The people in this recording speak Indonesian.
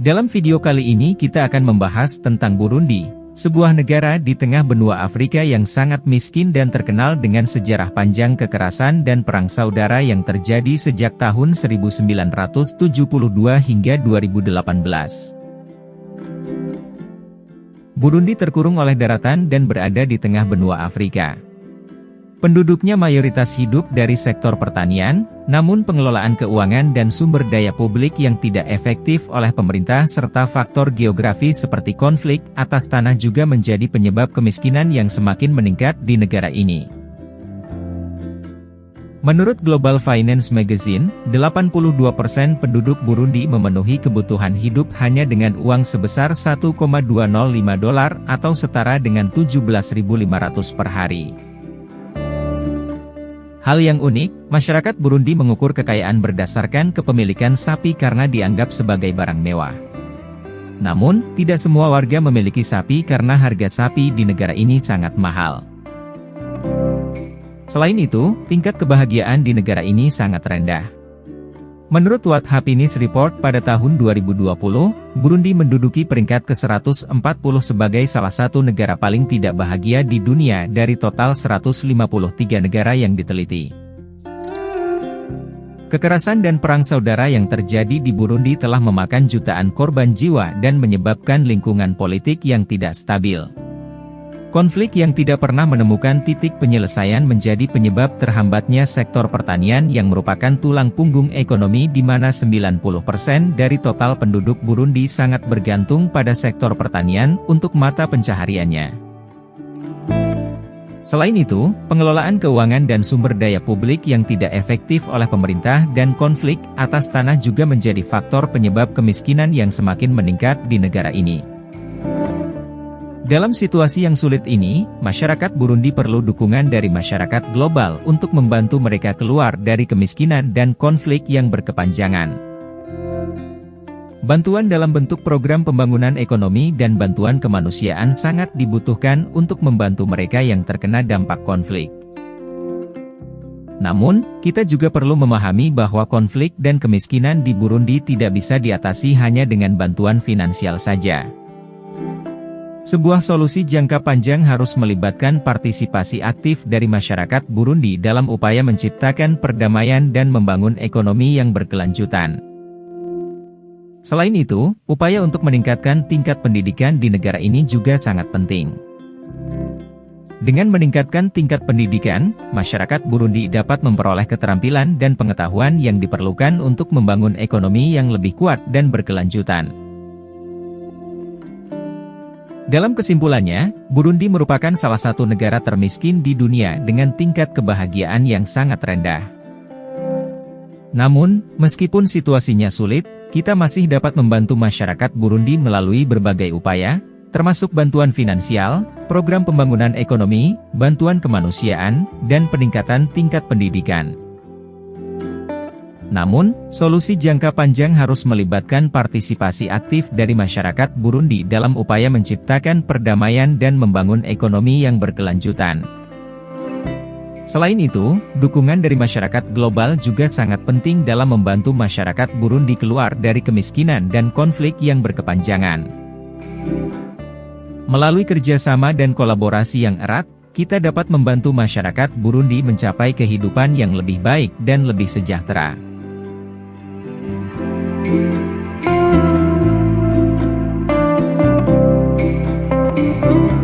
Dalam video kali ini kita akan membahas tentang Burundi, sebuah negara di tengah benua Afrika yang sangat miskin dan terkenal dengan sejarah panjang kekerasan dan perang saudara yang terjadi sejak tahun 1972 hingga 2018. Burundi terkurung oleh daratan dan berada di tengah benua Afrika. Penduduknya mayoritas hidup dari sektor pertanian, namun pengelolaan keuangan dan sumber daya publik yang tidak efektif oleh pemerintah serta faktor geografi seperti konflik atas tanah juga menjadi penyebab kemiskinan yang semakin meningkat di negara ini. Menurut Global Finance Magazine, 82% penduduk Burundi memenuhi kebutuhan hidup hanya dengan uang sebesar $1,205 atau setara dengan 17.500 per hari. Hal yang unik, masyarakat Burundi mengukur kekayaan berdasarkan kepemilikan sapi karena dianggap sebagai barang mewah. Namun, tidak semua warga memiliki sapi karena harga sapi di negara ini sangat mahal. Selain itu, tingkat kebahagiaan di negara ini sangat rendah. Menurut World Happiness Report pada tahun 2020, Burundi menduduki peringkat ke-140 sebagai salah satu negara paling tidak bahagia di dunia dari total 153 negara yang diteliti. Kekerasan dan perang saudara yang terjadi di Burundi telah memakan jutaan korban jiwa dan menyebabkan lingkungan politik yang tidak stabil. Konflik yang tidak pernah menemukan titik penyelesaian menjadi penyebab terhambatnya sektor pertanian yang merupakan tulang punggung ekonomi di mana 90% dari total penduduk Burundi sangat bergantung pada sektor pertanian untuk mata pencahariannya. Selain itu, pengelolaan keuangan dan sumber daya publik yang tidak efektif oleh pemerintah dan konflik atas tanah juga menjadi faktor penyebab kemiskinan yang semakin meningkat di negara ini. Dalam situasi yang sulit ini, masyarakat Burundi perlu dukungan dari masyarakat global untuk membantu mereka keluar dari kemiskinan dan konflik yang berkepanjangan. Bantuan dalam bentuk program pembangunan ekonomi dan bantuan kemanusiaan sangat dibutuhkan untuk membantu mereka yang terkena dampak konflik. Namun, kita juga perlu memahami bahwa konflik dan kemiskinan di Burundi tidak bisa diatasi hanya dengan bantuan finansial saja. Sebuah solusi jangka panjang harus melibatkan partisipasi aktif dari masyarakat Burundi dalam upaya menciptakan perdamaian dan membangun ekonomi yang berkelanjutan. Selain itu, upaya untuk meningkatkan tingkat pendidikan di negara ini juga sangat penting. Dengan meningkatkan tingkat pendidikan, masyarakat Burundi dapat memperoleh keterampilan dan pengetahuan yang diperlukan untuk membangun ekonomi yang lebih kuat dan berkelanjutan. Dalam kesimpulannya, Burundi merupakan salah satu negara termiskin di dunia dengan tingkat kebahagiaan yang sangat rendah. Namun, meskipun situasinya sulit, kita masih dapat membantu masyarakat Burundi melalui berbagai upaya, termasuk bantuan finansial, program pembangunan ekonomi, bantuan kemanusiaan, dan peningkatan tingkat pendidikan. Namun, solusi jangka panjang harus melibatkan partisipasi aktif dari masyarakat Burundi dalam upaya menciptakan perdamaian dan membangun ekonomi yang berkelanjutan. Selain itu, dukungan dari masyarakat global juga sangat penting dalam membantu masyarakat Burundi keluar dari kemiskinan dan konflik yang berkepanjangan. Melalui kerjasama dan kolaborasi yang erat, kita dapat membantu masyarakat Burundi mencapai kehidupan yang lebih baik dan lebih sejahtera. Thank you.